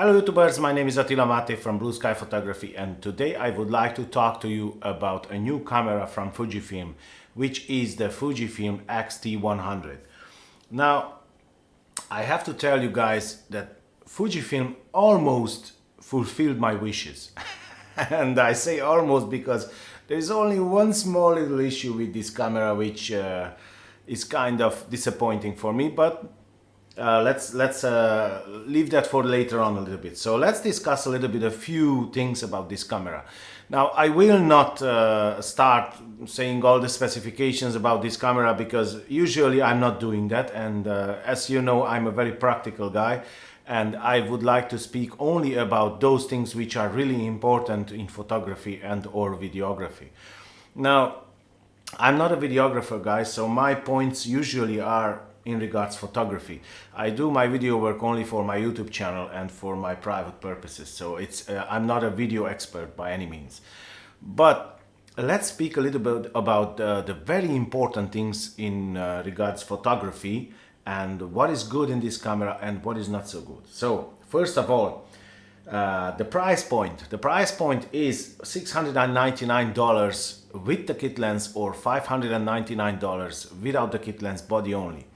Hello YouTubers, my name is Attila Mate from Blue Sky Photography, and today I would like to talk to you about a new camera from Fujifilm, which is the Fujifilm X-T100. Now, I have to tell you guys that Fujifilm almost fulfilled my wishes. And I say almost because there is only one small little issue with this camera which is kind of disappointing for me, but let's leave that for later on a little bit. So let's discuss a few things about this camera. Now, I will not start saying all the specifications about this camera because usually I'm not doing that, and as you know, I'm a very practical guy, and I would like to speak only about those things which are really important in photography and or videography. Now, I'm not a videographer, guys, so my points usually are in regards photography. I do my video work only for my YouTube channel and for my private purposes, so it's I'm not a video expert by any means. But let's speak a little bit about the very important things in regards photography and what is good in this camera and what is not so good. So first of all, the price point. The price point is $699 with the kit lens or $599 without the kit lens, body only.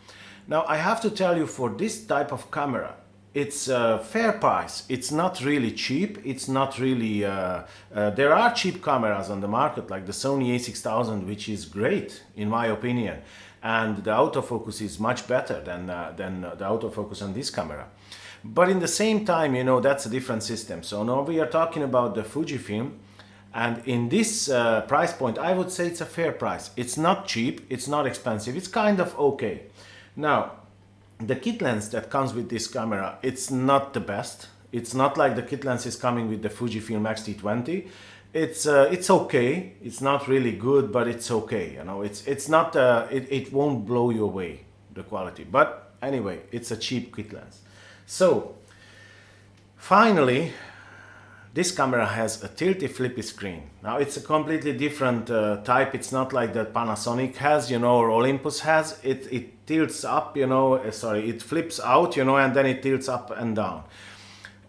Now, I have to tell you, for this type of camera, it's a fair price. It's not really cheap. It's not really... there are cheap cameras on the market, like the Sony a6000, which is great, in my opinion. And the autofocus is much better than the autofocus on this camera. But in the same time, you know, that's a different system. So now we are talking about the Fujifilm. And in this price point, I would say it's a fair price. It's not cheap. It's not expensive. It's kind of okay. Now, the kit lens that comes with this camera, it's not the best. It's not like the kit lens is coming with the Fujifilm X-T100. It's okay. It's not really good, but it's okay. You know, it's not it won't blow you away, the quality. But anyway, it's a cheap kit lens. So finally, this camera has a tilty flippy screen. Now, it's a completely different type. It's not like that Panasonic has, you know, or Olympus has. It tilts up, you know, it flips out, you know, and then it tilts up and down.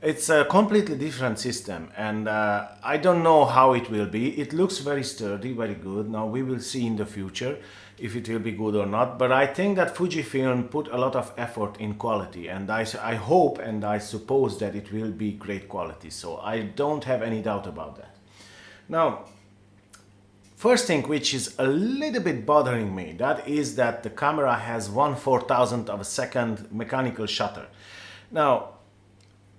It's a completely different system, and I don't know how it will be. It looks very sturdy, very good. Now, we will see in the future if it will be good or not, but I think that Fujifilm put a lot of effort in quality, and I hope and I suppose that it will be great quality, so I don't have any doubt about that. Now, first thing which is a little bit bothering me, that is that the camera has 1/4000th of a second mechanical shutter. Now,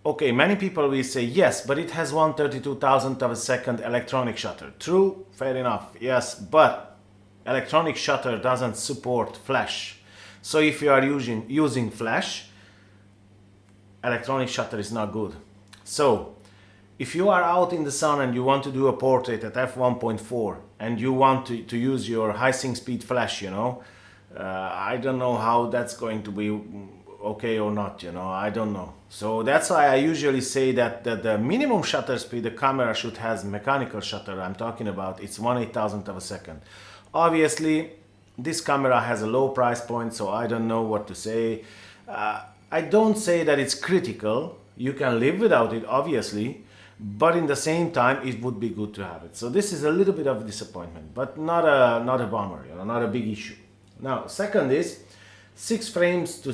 okay, many people will say yes, but it has 1/32,000th of a second electronic shutter. True, fair enough, yes, but electronic shutter doesn't support flash. So if you are using flash, electronic shutter is not good. So if you are out in the sun and you want to do a portrait at f1.4 and you want to use your high sync speed flash, you know, I don't know how that's going to be okay or not, you know, I don't know. So that's why I usually say that the minimum shutter speed the camera should have, mechanical shutter I'm talking about, it's 1/8000th of a second. Obviously, this camera has a low price point, so I don't know what to say. I don't say that it's critical. You can live without it, obviously, but in the same time, it would be good to have it. So this is a little bit of a disappointment, but not a bummer, you know, not a big issue. Now, second is 6 frames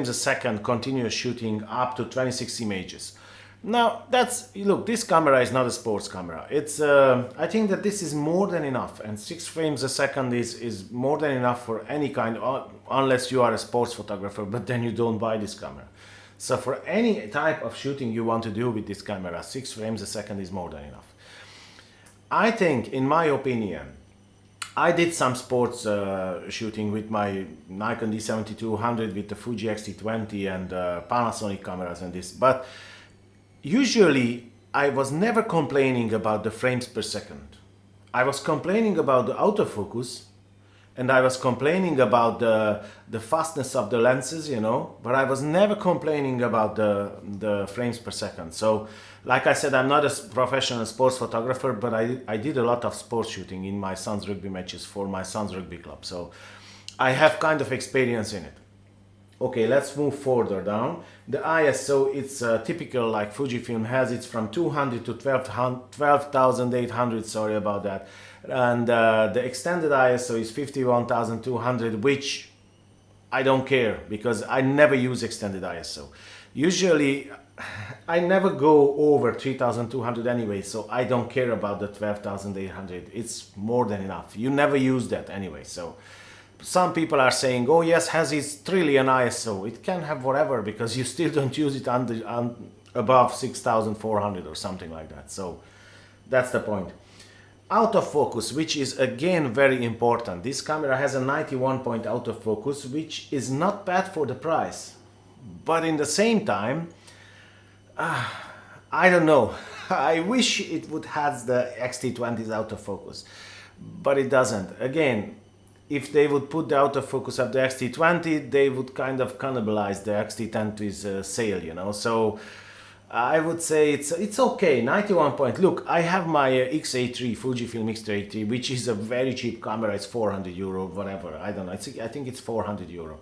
a second continuous shooting up to 26 images. Now, look, this camera is not a sports camera. It's I think that this is more than enough, and 6 frames a second is more than enough for any kind of, unless you are a sports photographer, but then you don't buy this camera. So for any type of shooting you want to do with this camera, 6 frames a second is more than enough. I think, in my opinion, I did some sports shooting with my Nikon D7200, with the Fuji X-T100 and Panasonic cameras and this, but usually I was never complaining about the frames per second. I was complaining about the autofocus, and I was complaining about the fastness of the lenses, you know, but I was never complaining about the frames per second. So, like I said, I'm not a professional sports photographer, but I did a lot of sports shooting in my son's rugby matches for my son's rugby club. So I have kind of experience in it. Okay, let's move further down. The ISO, it's typical like Fujifilm has. It's from 200 to 12,800, sorry about that. And the extended ISO is 51,200, which I don't care because I never use extended ISO. Usually I never go over 3200 anyway, so I don't care about the 12,800. It's more than enough. You never use that anyway. So some people are saying, oh yes, has its trillion ISO. It can have whatever because you still don't use it above 6400 or something like that. So that's the point. Autofocus, which is again very important. This camera has a 91 point autofocus, which is not bad for the price. But in the same time, I don't know. I wish it would have the X-T20's autofocus, but it doesn't. Again, if they would put the autofocus of the X-T20, they would kind of cannibalize the X-T20's sale, you know. So I would say it's okay. 91 point. Look, I have my X-A3, Fujifilm X-T100, which is a very cheap camera. It's 400 euro, whatever. I don't know. I think it's 400 euro,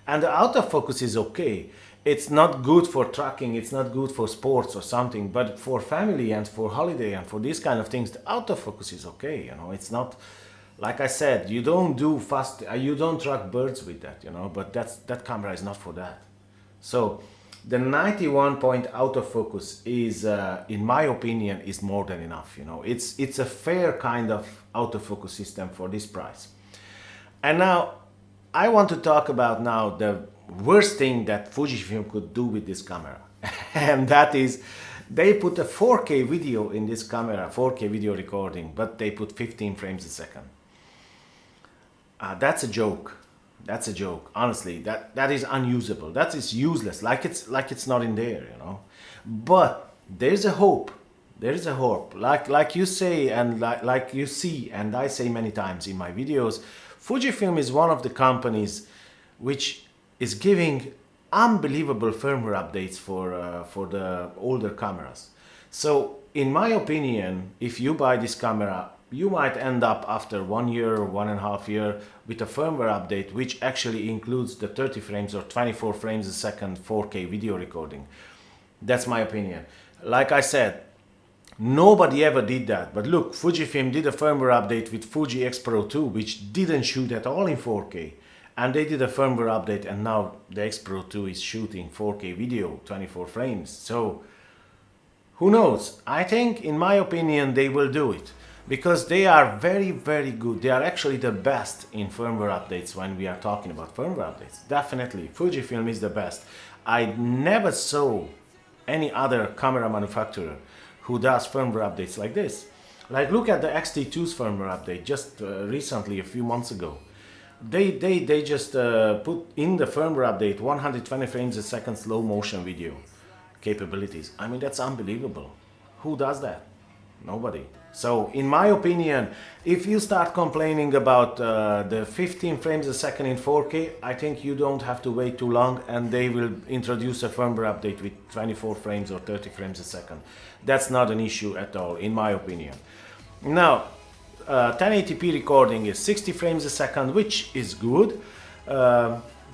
and the autofocus is okay. It's not good for tracking, it's not good for sports or something, but for family and for holiday and for these kind of things, the autofocus is okay, you know. It's not, like I said, you don't do fast, you don't track birds with that, you know, but that camera is not for that. So the 91 point autofocus is, in my opinion, is more than enough, you know. It's a fair kind of autofocus system for this price. And now I want to talk about now the worst thing that Fujifilm could do with this camera. And that is, they put a 4K video in this camera, 4K video recording, but they put 15 frames a second. That's a joke. That's a joke. Honestly, that is unusable. That is useless. Like it's not in there, you know. But there's a hope. There is a hope. Like you say and like you see, and I say many times in my videos, Fujifilm is one of the companies which is giving unbelievable firmware updates for the older cameras. So in my opinion, if you buy this camera, you might end up after 1 year or 1.5 years with a firmware update which actually includes the 30 frames or 24 frames a second 4K video recording. That's my opinion. Like I said, nobody ever did that. But look, Fujifilm did a firmware update with Fuji X Pro 2, which didn't shoot at all in 4K. And they did a firmware update, and now the X Pro 2 is shooting 4K video, 24 frames. So who knows? I think, in my opinion, they will do it because they are very, very good. They are actually the best in firmware updates when we are talking about firmware updates. Definitely, Fujifilm is the best. I never saw any other camera manufacturer who does firmware updates like this. Like, look at the X-T2's firmware update just recently, a few months ago. They just put in the firmware update 120 frames a second slow motion video capabilities. I mean, that's unbelievable. Who does that? Nobody. So in my opinion, if you start complaining about the 15 frames a second in 4K, I think you don't have to wait too long and they will introduce a firmware update with 24 frames or 30 frames a second. That's not an issue at all, in my opinion. Now, 1080p recording is 60 frames a second, which is good.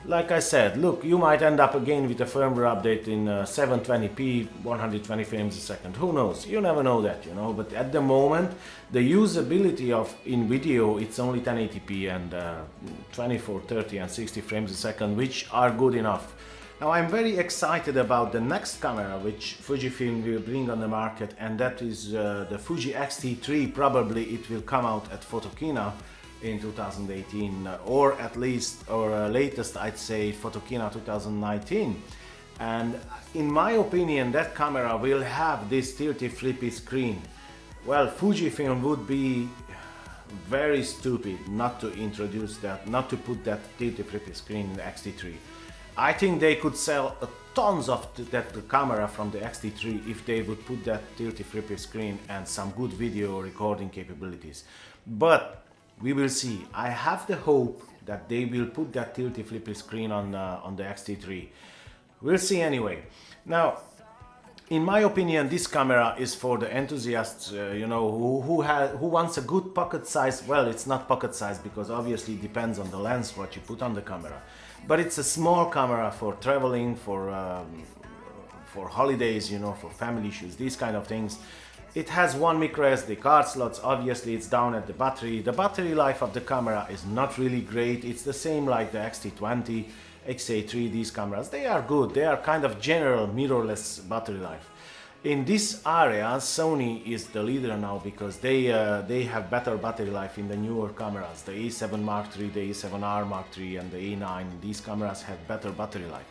Like I said, look, you might end up again with a firmware update in 720p, 120 frames a second. Who knows? You never know that, you know. But at the moment, the usability in video, it's only 1080p and 24, 30 and 60 frames a second, which are good enough. Now, I'm very excited about the next camera which Fujifilm will bring on the market, and that is the Fuji X-T3. Probably it will come out at Photokina in 2018, or at least, or latest, I'd say Photokina 2019. And in my opinion, that camera will have this tilty flippy screen. Well, Fujifilm would be very stupid not to introduce that, not to put that tilty flippy screen in the X-T3. I think they could sell tons of that camera from the X-T3 if they would put that tilty flippy screen and some good video recording capabilities. But we will see. I have the hope that they will put that tilty flippy screen on the X-T3. We'll see anyway. Now, in my opinion, this camera is for the enthusiasts, you know, who wants a good pocket size. Well, it's not pocket size because obviously it depends on the lens what you put on the camera. but it's a small camera for traveling, for holidays, you know, for family shoots, these kind of things. It has one micro SD card slots. Obviously it's down at the battery. The battery life of the camera is not really great. It's the same like the X-T20, X-A3, these cameras. They are good. They are kind of general mirrorless battery life. In this area, Sony is the leader now because they have better battery life in the newer cameras. The A7 Mark III, the A7R Mark III and the A9, these cameras have better battery life.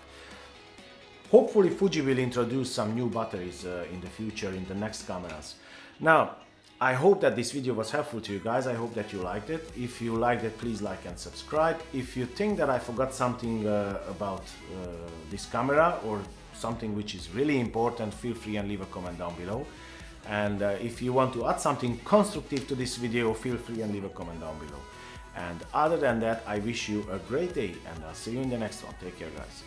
Hopefully Fuji will introduce some new batteries in the future in the next cameras. Now, I hope that this video was helpful to you guys. I hope that you liked it. If you liked it, please like and subscribe. If you think that I forgot something about this camera or something which is really important, feel free and leave a comment down below. And if you want to add something constructive to this video, feel free and leave a comment down below. And other than that, I wish you a great day and I'll see you in the next one. Take care, guys.